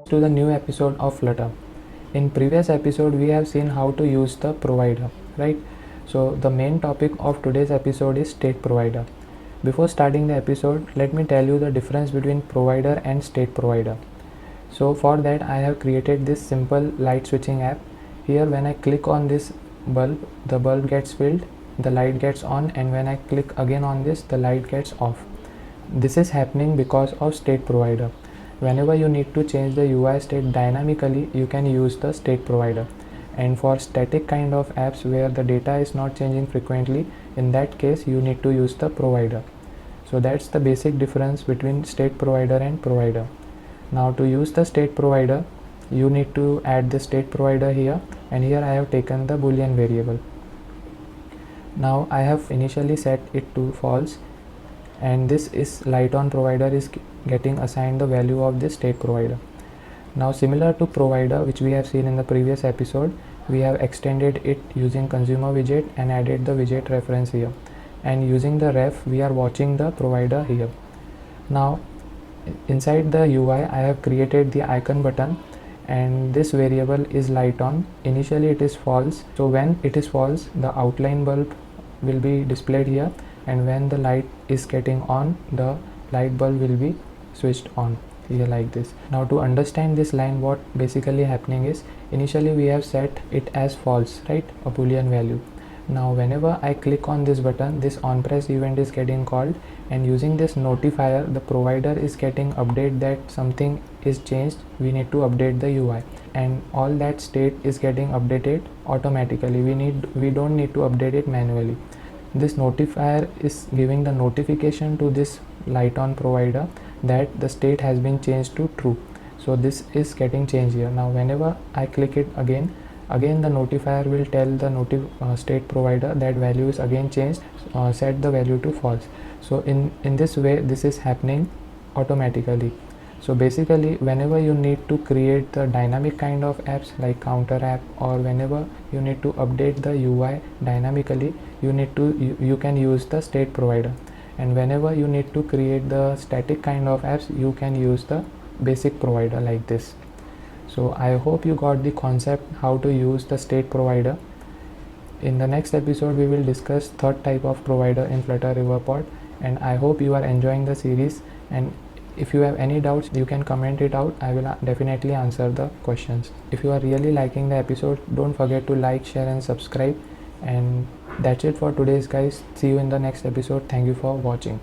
to the new episode of Flutter. In previous episode we have seen how to use the provider, right? So the main topic of today's episode is state provider. Before starting the episode, let me tell you the difference between provider and state provider. So for that I have created this simple light switching app. Here when I click on this bulb, the bulb gets filled, the light gets on, and when I click again on this, the light gets off. This is happening because of state provider. Whenever you need to change the UI state dynamically, you can use the state provider. And for static kind of apps where the data is not changing frequently, in that case you need to use the provider. So that's the basic difference between state provider and provider. Now to use the state provider, you need to add the state provider here, and here I have taken the boolean variable. Now I have initially set it to false, and this is light on provider is getting assigned the value of this state provider. Now similar to provider, which we have seen in the previous episode, we have extended it using consumer widget and added the widget reference here, and using the ref we are watching the provider here. Now inside the UI I have created the icon button, and this variable is light on. Initially it is false, so when it is false the outline bulb will be displayed here, and when the light is getting on, the light bulb will be switched on here like this. Now to understand this line, what basically happening is, initially we have set it as false, right, a boolean value. Now whenever I click on this button, this onPress event is getting called, and using this notifier the provider is getting update that something is changed, we need to update the UI, and all that state is getting updated automatically. We don't need to update it manually. This notifier is giving the notification to this light on provider that the state has been changed to true. So this is getting changed here. Now whenever I click it again the notifier will tell the state provider that value is again changed, set the value to false. So in this way this is happening automatically. So basically whenever you need to create the dynamic kind of apps like counter app, or whenever you need to update the UI dynamically, you can use the state provider, and whenever you need to create the static kind of apps, you can use the basic provider like this. So I hope you got the concept how to use the state provider. In the next episode we will discuss third type of provider in Flutter Riverpod, and I hope you are enjoying the series, and if you have any doubts you can comment it out. I will definitely answer the questions. If you are really liking the episode, don't forget to like, share and subscribe. And that's it for today's guys. See you in the next episode. Thank you for watching.